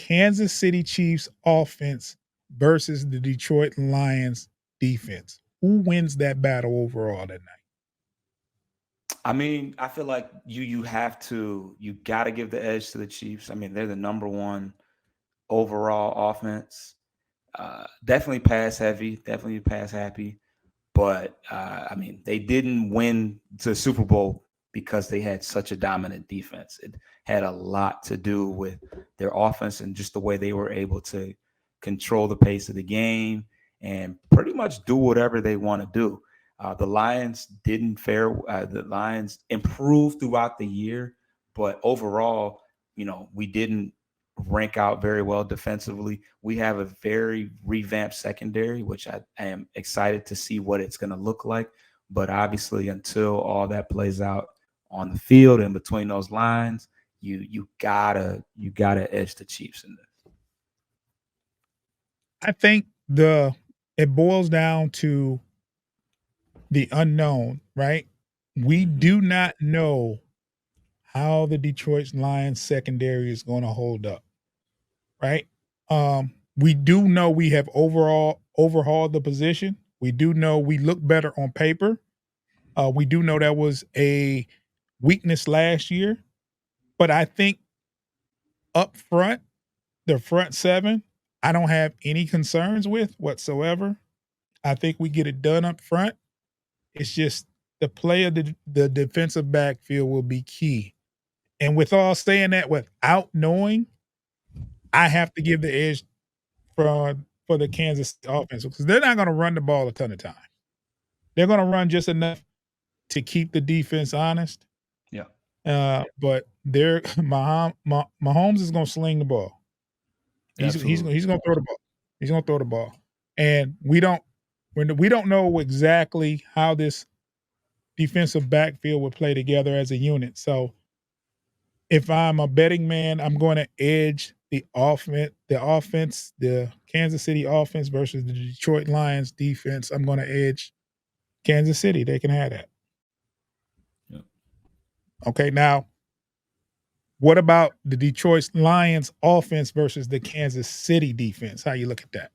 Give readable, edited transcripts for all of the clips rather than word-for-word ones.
Kansas City Chiefs offense versus the Detroit Lions defense. Who wins that battle overall that night? I mean, I feel like you got to give the edge to the Chiefs. I mean, they're the number one overall offense. Definitely pass heavy, definitely pass happy. But I mean, they didn't win the Super Bowl because they had such a dominant defense. It had a lot to do with their offense and just the way they were able to control the pace of the game and pretty much do whatever they want to do. The Lions didn't fare. The Lions improved throughout the year, but overall, we didn't rank out very well defensively. We have a very revamped secondary, which I am excited to see what it's going to look like. But obviously, until all that plays out on the field and between those lines, you gotta edge the Chiefs in this. I think it boils down to the unknown, right? We Hmm. do not know how the Detroit Lions secondary is going to hold up, right? We do know we have overall overhauled the position. We do know we look better on paper. We do know that was a weakness last year, but I think up front, the front seven, I don't have any concerns with whatsoever. I think we get it done up front. It's just the play of the defensive backfield will be key. And with all saying that, without knowing, I have to give the edge for the Kansas offense because they're not going to run the ball a ton of time. They're going to run just enough to keep the defense honest. Yeah, But they're Mahomes is going to sling the ball. absolutely. He's going to throw the ball. He's going to throw the ball, and we don't know exactly how this defensive backfield would play together as a unit. So if I'm a betting man, I'm going to edge the Kansas City offense versus the Detroit Lions defense. I'm going to edge Kansas City. They can have that. Yeah. Okay, now what about the Detroit Lions offense versus the Kansas City defense? How you look at that?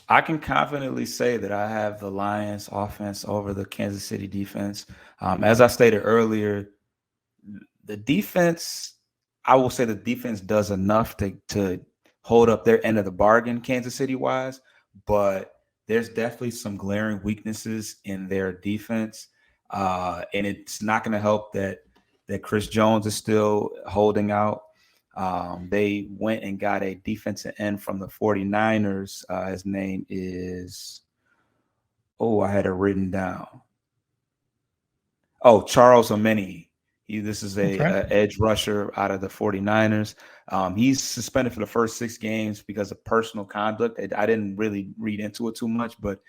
I can confidently say that I have the Lions offense over the Kansas City defense. As I stated earlier, the defense, I will say the defense does enough to hold up their end of the bargain, Kansas City wise, but there's definitely some glaring weaknesses in their defense. And it's not going to help that Chris Jones is still holding out. They went and got a defensive end from the 49ers. His name is, oh, I had it written down. Oh, Charles Omeni. This is Okay. a edge rusher out of the 49ers. He's suspended for the first 6 games because of personal conduct. I didn't really read into it too much, but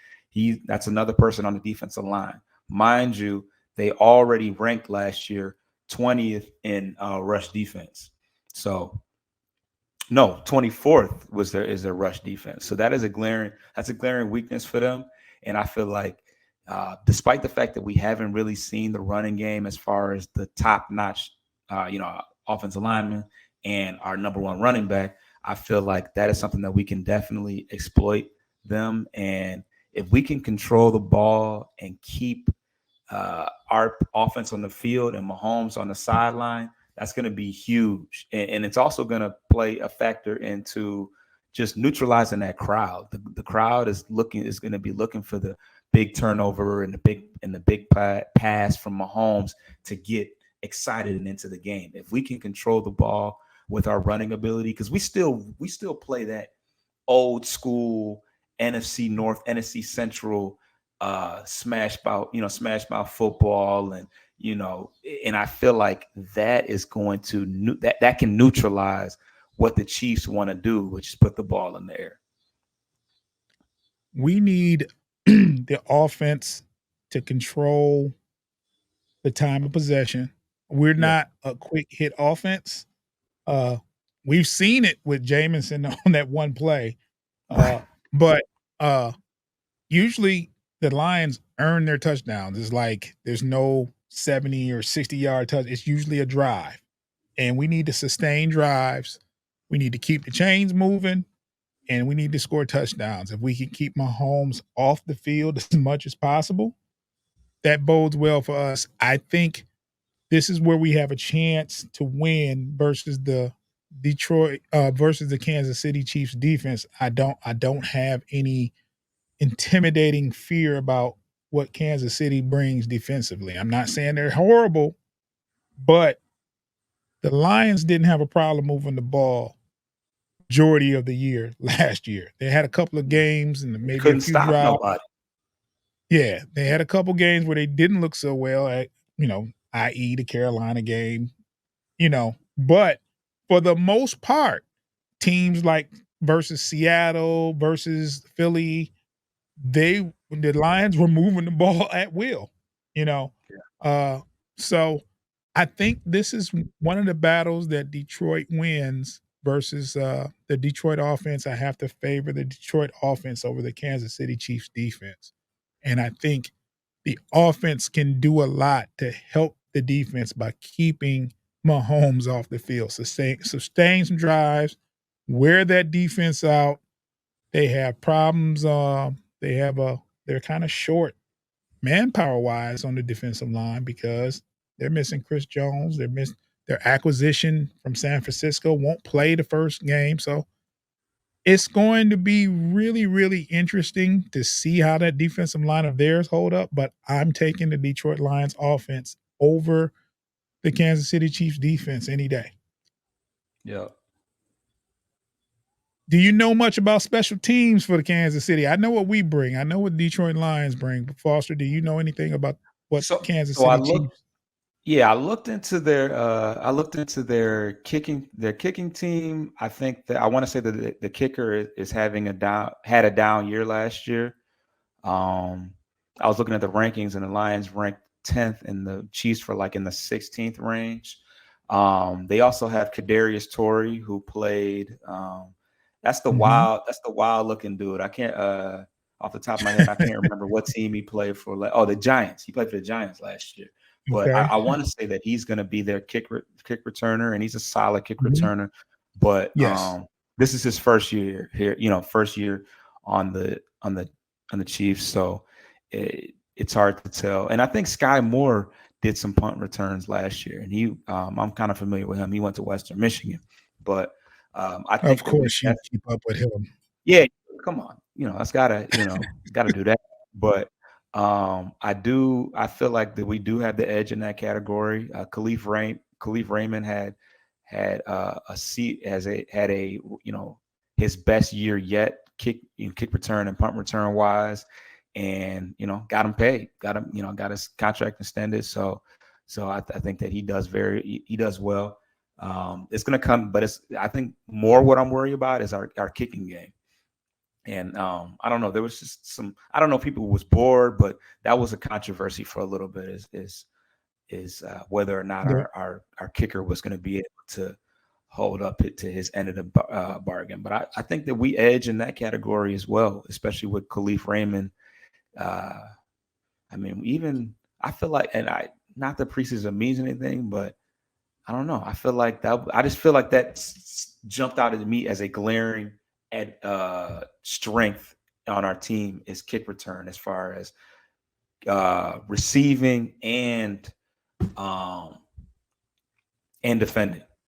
that's another person on the defensive line. Mind you, they already ranked last year 20th in rush defense. So no, 24th is their rush defense. So that's a glaring weakness for them. And I feel like despite the fact that we haven't really seen the running game as far as the top notch, offensive lineman and our number one running back, I feel like that is something that we can definitely exploit them. And if we can control the ball and keep our offense on the field and Mahomes on the sideline, that's going to be huge. And it's also going to play a factor into just neutralizing that crowd. The crowd is going to be looking for the big turnover and the big pass from Mahomes to get excited and into the game. If we can control the ball with our running ability, because we still play that old school NFC North, NFC Central smash mouth football, and I feel like that is going to that can neutralize what the Chiefs want to do, which is put the ball in the air. We need the offense to control the time of possession. We're Yeah. not a quick hit offense. Uh, we've seen it with Jamison on that one play. Right. But usually the Lions earn their touchdowns. It's like there's no 70 or 60-yard touch. It's usually a drive. And we need to sustain drives We need to keep the chains moving, and we need to score touchdowns. If we can keep Mahomes off the field as much as possible, that bodes well for us. I think this is where we have a chance to win versus the Detroit versus the Kansas City Chiefs defense. I don't have any intimidating fear about what Kansas City brings defensively. I'm not saying they're horrible, but the Lions didn't have a problem moving the ball majority of the year last year. They had a couple of games and They maybe a couldn't few stop drives. nobody. Yeah, they had a couple games where they didn't look so well at, i.e. the Carolina game, but for the most part, teams like versus Seattle versus Philly, the Lions were moving the ball at will, you know. Uh, so I think this is one of the battles that Detroit wins versus the Detroit offense. I have to favor the Detroit offense over the Kansas City Chiefs defense. And I think the offense can do a lot to help the defense by keeping Mahomes off the field, sustain some drives, wear that defense out. They have problems. They're kind of short manpower wise on the defensive line because they're missing Chris Jones. Their acquisition from San Francisco won't play the first game. So it's going to be really, really interesting to see how that defensive line of theirs hold up. But I'm taking the Detroit Lions offense over the Kansas City Chiefs defense any day. Yeah. Do you know much about special teams for the Kansas City? I know what we bring. I know what Detroit Lions bring. But Foster, do you know anything about what Kansas So I City looked. Chiefs? Yeah, I looked into their kicking team. I think that I want to say that the kicker is having had a down year last year. Um, I was looking at the rankings, and the Lions ranked 10th, and the Chiefs for like in the 16th range. They also have Kadarius Torrey, who played. Mm-hmm. That's the wild looking dude. I can't off the top of my head, I can't remember what team he played for. Oh, the Giants. He played for the Giants last year. But I, Okay. I want to say that he's going to be their kick returner, and he's a solid kick Mm-hmm. returner. But Yes. this is his first year here. First year on the Chiefs. So it's hard to tell. And I think Sky Moore did some punt returns last year, and I'm kind of familiar with him. He went to Western Michigan, but I Of think that we course, you keep up with him. yeah, come on. That's gotta do that. But I feel like that we do have the edge in that category. Khalif Raymond had a seat as a had a his best year yet, kick return and punt return wise, and got him paid, got his contract extended. So I think that he does well. It's gonna come, but I think more what I'm worried about is our kicking game. And I don't know. There was just some. I don't know if people was bored, but that was a controversy for a little bit. Is whether or not The our kicker was going to be able to hold up to his end of the bargain. But I think that we edge in that category as well, especially with Khalif Raymond. Uh, I mean, even I feel like, and I not that preseason means anything, but I don't know. I feel like that. I just feel like that jumped out at me as a glaring strength on our team is kick return, as far as receiving um, and defending.